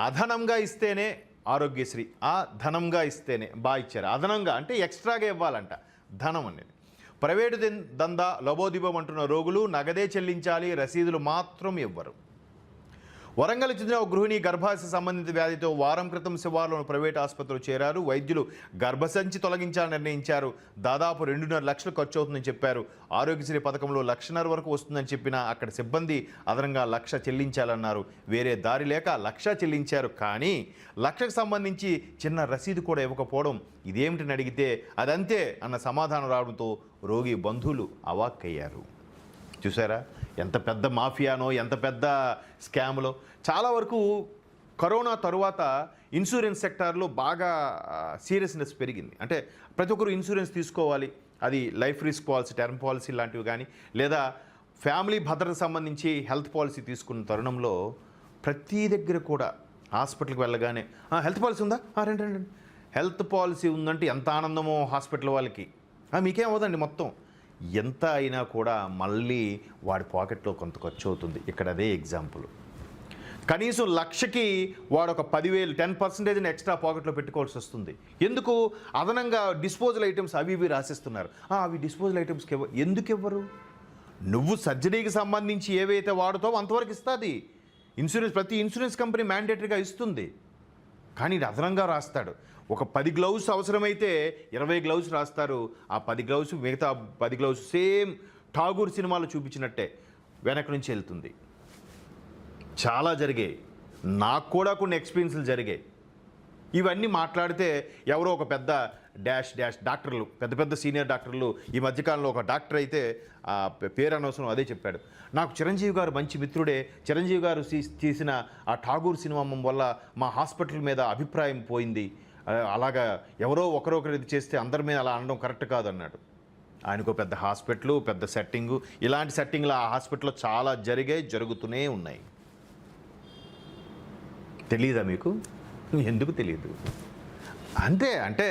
అదనంగా ఇస్తేనే ఆరోగ్యశ్రీ, ఆ ధనంగా ఇస్తేనే బాగా ఇచ్చారు. అదనంగా అంటే ఎక్స్ట్రాగా ఇవ్వాలంట ధనం అనేది. ప్రైవేటు దందా లబోదిబం అంటున్న రోగులు నగదే చెల్లించాలి, రసీదులు మాత్రం ఇవ్వరు. వరంగల్ చెందిన ఒక గృహిణి గర్భాశయ సంబంధిత వ్యాధితో వారం క్రితం శివార్లోని ప్రైవేట్ ఆసుపత్రిలో చేరారు. వైద్యులు గర్భసంచి తొలగించాలని నిర్ణయించారు. దాదాపు 2.5 లక్షలు ఖర్చు అవుతుందని చెప్పారు. ఆరోగ్యశ్రీ పథకంలో 1.5 లక్షల వరకు వస్తుందని చెప్పినా అక్కడ సిబ్బంది అదనంగా 1 లక్ష చెల్లించాలన్నారు. వేరే దారి లేక 1 లక్ష చెల్లించారు. కానీ 1 లక్షకు సంబంధించి చిన్న రసీదు కూడా ఇవ్వకపోవడం, ఇదేమిటని అడిగితే అదంతే అన్న సమాధానం రావడంతో రోగి బంధువులు అవాక్కయ్యారు. చూసారా ఎంత పెద్ద మాఫియానో, ఎంత పెద్ద స్కామ్లో. చాలా వరకు కరోనా తరువాత ఇన్సూరెన్స్ సెక్టార్లో బాగా సీరియస్నెస్ పెరిగింది. అంటే ప్రతి ఒక్కరు ఇన్సూరెన్స్ తీసుకోవాలి. అది life risk policy, term policy లాంటివి కానీ, లేదా ఫ్యామిలీ భద్రతకు సంబంధించి హెల్త్ పాలసీ తీసుకున్న తరుణంలో ప్రతి దగ్గర కూడా హాస్పిటల్కి వెళ్ళగానే హెల్త్ పాలసీ ఉందా, రండి రండి, హెల్త్ పాలసీ ఉందంటే ఎంత ఆనందమో హాస్పిటల్ వాళ్ళకి. మీకేం అవ్వదండి, మొత్తం ఎంత అయినా కూడా మళ్ళీ వాడి పాకెట్లో కొంత ఖర్చు అవుతుంది. ఇక్కడ అదే ఎగ్జాంపుల్. కనీసం 1 లక్షకి వాడు ఒక 10,000 10% ఎక్స్ట్రా పాకెట్లో పెట్టుకోవాల్సి వస్తుంది. ఎందుకు? అదనంగా డిస్పోజల్ ఐటమ్స్ అవి ఇవి రాసిస్తున్నారు. అవి డిస్పోజల్ ఐటమ్స్కి ఎందుకు ఇవ్వరు? నువ్వు సర్జరీకి సంబంధించి ఏవైతే వాడుతావో అంతవరకు ఇస్తుంది ఇన్సూరెన్స్. ప్రతి ఇన్సూరెన్స్ కంపెనీ మ్యాండేటరీగా ఇస్తుంది. కానీ ఇది అదనంగా రాస్తాడు. ఒక 10 గ్లౌస్ అవసరమైతే 20 గ్లౌస్ రాస్తారు. ఆ 10 గ్లౌస్, మిగతా 10 గ్లౌస్ సేమ్ ఠాగూర్ సినిమాలో చూపించినట్టే వెనక నుంచి వెళ్తుంది. చాలా జరిగాయి. నాకు కూడా కొన్ని ఎక్స్పీరియన్స్లు జరిగాయి. ఇవన్నీ మాట్లాడితే ఎవరో ఒక పెద్ద డాష్ డాక్టర్లు, పెద్ద పెద్ద సీనియర్ డాక్టర్లు, ఈ మధ్యకాలంలో ఒక డాక్టర్ అయితే పేరు అనవసరం, అదే చెప్పాడు, నాకు చిరంజీవి గారు మంచి మిత్రుడే, చిరంజీవి గారు తీసిన ఆ ఠాగూర్ సినిమా వల్ల మా హాస్పిటల్ మీద అభిప్రాయం పోయింది, అలాగా ఎవరో ఒకరొకరు ఇది చేస్తే అందరి మీద అలా అనడం కరెక్ట్ కాదు అన్నాడు. ఆయనకు పెద్ద హాస్పిటల్, పెద్ద సెట్టింగు, ఇలాంటి సెట్టింగ్లు ఆ హాస్పిటల్లో చాలా జరుగుతూనే ఉన్నాయి. తెలీదా మీకు? ఎందుకు తెలియదు? అంతే. అంటే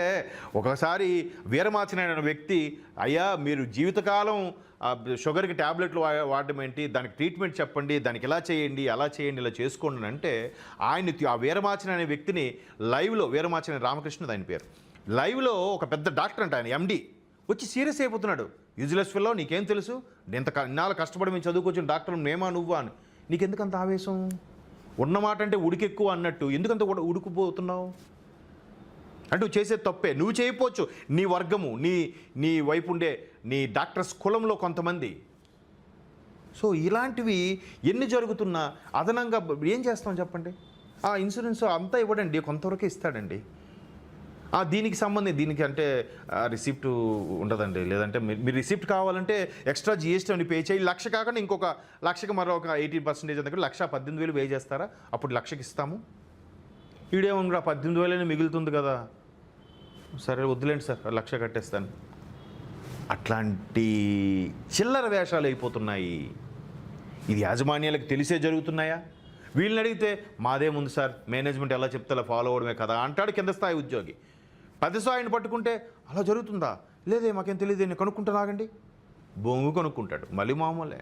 ఒకసారి వీరమాచిన వ్యక్తి, అయ్యా మీరు జీవితకాలం షుగర్కి ట్యాబ్లెట్లు వాడడం ఏంటి, దానికి ట్రీట్మెంట్ చెప్పండి, దానికి ఇలా చేయండి, అలా చేయండి, ఇలా చేసుకోండి అంటే ఆయన ఆ వీరమాచిన అనే వ్యక్తిని లైవ్లో, వీరమాచిన రామకృష్ణ ఆయన పేరు, లైవ్లో ఒక పెద్ద డాక్టర్ అంట, ఆయన ఎండి, వచ్చి సీరియస్ అయిపోతున్నాడు. యూజ్లెస్ ఫెల్లో, నీకేం తెలుసు, ఇన్నాళ్ళు కష్టపడి మేము చదువుకొచ్చిన డాక్టర్ మేమా నువ్వా అని, నీకెందుకంత ఆవేశం? ఉన్నమాట అంటే ఉడికెక్కువ అన్నట్టు ఎందుకంత ఉడుకుపోతున్నావు? అంటే నువ్వు చేసేది తప్పే. నువ్వు చేయకపోవచ్చు, నీ వర్గము, నీ వైపు ఉండే నీ డాక్టర్స్ కులంలో కొంతమంది. సో ఇలాంటివి ఎన్ని జరుగుతున్నా అదనంగా ఏం చేస్తాం చెప్పండి? ఇన్సూరెన్స్ అంతా ఇవ్వడండి, కొంతవరకే ఇస్తాడండి. దీనికి సంబంధించి దీనికి అంటే రిసిప్ట్ ఉండదండి. లేదంటే మీరు రిసిప్ట్ కావాలంటే ఎక్స్ట్రా జిఎస్టీ అని పే చేయి. 1 లక్ష కాకుండా ఇంకొక 1 లక్షకి మరొక 18% దగ్గర 1,18,000 పే చేస్తారా? అప్పుడు 1 లక్షకి ఇస్తాము. ఈడేమన్నా 18,000 మిగులుతుంది కదా, సరే వద్దులేండి సార్ 1 లక్ష కట్టేస్తాను. అట్లాంటి చిల్లర వేషాలు అయిపోతున్నాయి. ఇది యాజమాన్యాలకు తెలిసే జరుగుతున్నాయా? వీళ్ళని అడిగితే మాదేముంది సార్, మేనేజ్మెంట్ ఎలా చెప్తే అలా ఫాలో అవ్వడమే కదా అంటాడు కింద స్థాయి ఉద్యోగి. 10 స్థాయిని పట్టుకుంటే అలా జరుగుతుందా? లేదే మాకేం తెలియదు, నేను కనుక్కుంటా నాగండి, బొంగు కనుక్కుంటాడు, మళ్ళీ మామూలే.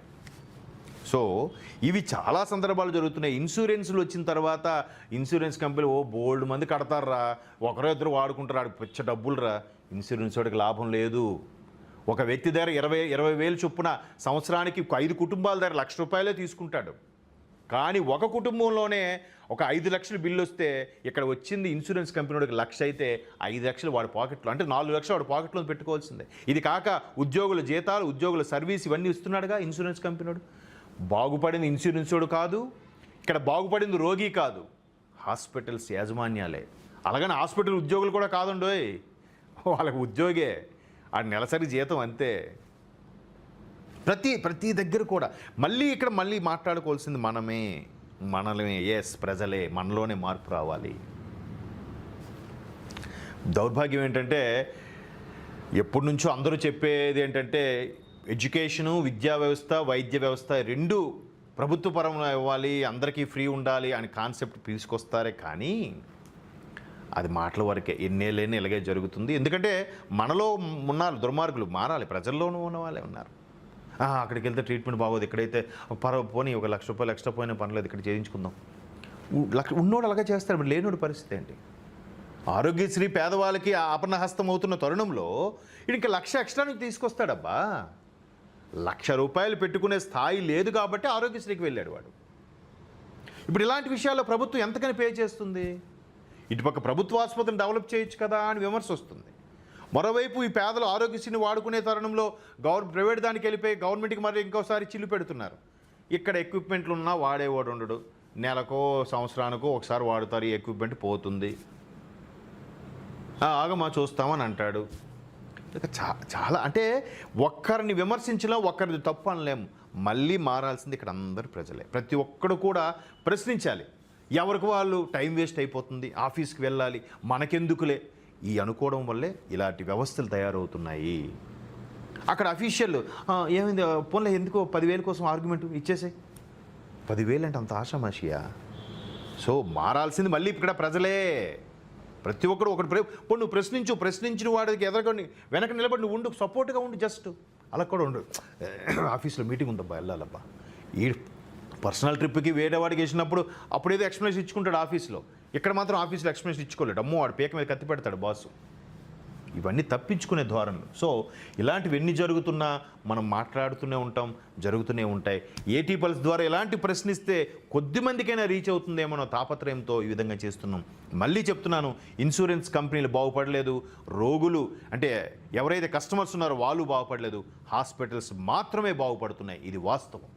సో ఇవి చాలా సందర్భాలు జరుగుతున్నాయి. ఇన్సూరెన్స్లు వచ్చిన తర్వాత ఇన్సూరెన్స్ కంపెనీ బోల్డ్ మంది కడతారా, ఒకరో ఇద్దరు వాడుకుంటారు, పిచ్చ డబ్బులు రా. ఇన్సూరెన్స్ వాడికి లాభం లేదు. ఒక వ్యక్తి దగ్గర 20,000 చొప్పున సంవత్సరానికి 5 కుటుంబాల దగ్గర 1 లక్ష రూపాయలే తీసుకుంటాడు. కానీ ఒక కుటుంబంలోనే ఒక 5 లక్షలు బిల్లు వస్తే ఇక్కడ వచ్చింది ఇన్సూరెన్స్ కంపెనీకి 1 లక్ష అయితే 5 లక్షలు వాడి పాకెట్లో, అంటే 4 లక్షలు వాడి పాకెట్లో పెట్టుకోవాల్సిందే. ఇది కాక ఉద్యోగుల జీతాలు, ఉద్యోగుల సర్వీస్ ఇవన్నీ ఇస్తున్నాడుగా ఇన్సూరెన్స్ కంపెనీడు. బాగుపడింది ఇన్సూరెన్స్ వాడు కాదు, ఇక్కడ బాగుపడింది రోగి కాదు, హాస్పిటల్స్ యాజమాన్యాలే. అలాగని హాస్పిటల్ ఉద్యోగులు కూడా కాదండోయ్, వాళ్ళకి ఉద్యోగే, ఆ నెలసరి జీతం అంతే. ప్రతి దగ్గర కూడా మళ్ళీ మాట్లాడుకోవాల్సింది మనమే. ఎస్, ప్రజలే, మనలోనే మార్పు రావాలి. దౌర్భాగ్యం ఏంటంటే ఎప్పటి నుంచో అందరూ చెప్పేది ఏంటంటే ఎడ్యుకేషను, విద్యా వ్యవస్థ, వైద్య వ్యవస్థ 2 ప్రభుత్వ పరంగా ఇవ్వాలి, అందరికీ ఫ్రీ ఉండాలి అని కాన్సెప్ట్ తీసుకొస్తారే కానీ అది మాటల వరకే. ఎన్నేళ్ళైనా ఇలాగే జరుగుతుంది. ఎందుకంటే మనలో ఉన్న దుర్మార్గులు మారాలి, ప్రజల్లోనూ ఉన్న వాళ్ళే ఉన్నారు. అక్కడికి వెళ్తే ట్రీట్మెంట్ బాగోదు, ఇక్కడైతే పోనీ 1 లక్ష రూపాయలు ఎక్స్ట్రా పోయినా పర్లేదు, ఇక్కడ చేయించుకుందాం. ఉన్నోడు అలాగే చేస్తాడు, మరి లేనోడు పరిస్థితి ఏంటి? ఆరోగ్యశ్రీ పేదవాళ్ళకి ఆపన్నహస్తం అవుతున్న తరుణంలో ఇంకా 1,00,000 ఎక్స్ట్రా నుంచి తీసుకొస్తాడబ్బా. 1,00,000 రూపాయలు పెట్టుకునే స్థాయి లేదు కాబట్టి ఆరోగ్యశ్రీకి వెళ్ళాడు వాడు. ఇప్పుడు ఇలాంటి విషయాల్లో ప్రభుత్వం ఎంతకని పే చేస్తుంది? ఇటుపక్క ప్రభుత్వ ఆసుపత్రిని డెవలప్ చేయొచ్చు కదా అని విమర్శ వస్తుంది. మరోవైపు ఈ పేదలు ఆరోగ్యశ్రీని వాడుకునే తరుణంలో ప్రైవేట్ దానికి వెళ్ళిపోయి గవర్నమెంట్కి మరి ఇంకోసారి చిల్లు పెడుతున్నారు. ఇక్కడ ఎక్విప్మెంట్లు ఉన్నా వాడేవాడు ఉండడు, నెలకో సంవత్సరానికో ఒకసారి వాడుతారు, ఈ ఎక్విప్మెంట్ పోతుంది, ఆగమా చూస్తామని అంటాడు. చాలా అంటే ఒక్కరిని విమర్శించలేం, ఒక్కరిది తప్పు అనలేము. మళ్ళీ మారాల్సింది ఇక్కడ అందరు ప్రజలే. ప్రతి ఒక్కడు కూడా ప్రశ్నించాలి. ఎవరికి వాళ్ళు టైం వేస్ట్ అయిపోతుంది, ఆఫీస్కి వెళ్ళాలి, మనకెందుకులే ఈ అనుకోవడం వల్లే ఇలాంటి వ్యవస్థలు తయారవుతున్నాయి. అక్కడ అఫీషియల్ ఏమైంది పోన్లే, ఎందుకో 10,000 కోసం ఆర్గ్యుమెంట్ ఇచ్చేసాయి. 10,000 అంటే అంత ఆషామాషియా? సో మారాల్సింది మళ్ళీ ఇక్కడ ప్రజలే. ప్రతి ఒక్కరు ఒకటి నువ్వు ప్రశ్నించిన వాడికి ఎదరకొని వెనక నిలబడి నువ్వు ఉండు, సపోర్ట్గా ఉండు, జస్ట్ అలా కూడా ఉండు. ఆఫీస్లో మీటింగ్ ఉందబ్బా, వెళ్ళాలబ్బా. ఈ పర్సనల్ ట్రిప్కి వేరే వాడికి వేసినప్పుడు అప్పుడేదో ఎక్స్ప్లెనేషన్ ఇచ్చుకుంటాడు ఆఫీస్లో, ఇక్కడ మాత్రం ఆఫీస్లో ఎక్స్ప్లెనేషన్ ఇచ్చుకోలేడు. అమ్మో వాడు పీక మీద కత్తి పెడతాడు బాసు. ఇవన్నీ తప్పించుకునే ధోరణులు. సో ఇలాంటివి ఎన్ని జరుగుతున్నా మనం మాట్లాడుతూనే ఉంటాం, జరుగుతూనే ఉంటాయి. ఏటీ పల్స్ ద్వారా ఎలాంటి ప్రశ్నిస్తే కొద్ది మందికైనా రీచ్ అవుతుందేమో తాపత్రయంతో ఈ విధంగా చేస్తున్నాం. మళ్ళీ చెప్తున్నాను, ఇన్సూరెన్స్ కంపెనీలు బాగుపడలేదు, రోగులు అంటే ఎవరైతే కస్టమర్స్ ఉన్నారో వాళ్ళు బాగుపడలేదు, హాస్పిటల్స్ మాత్రమే బాగుపడుతున్నాయి. ఇది వాస్తవం.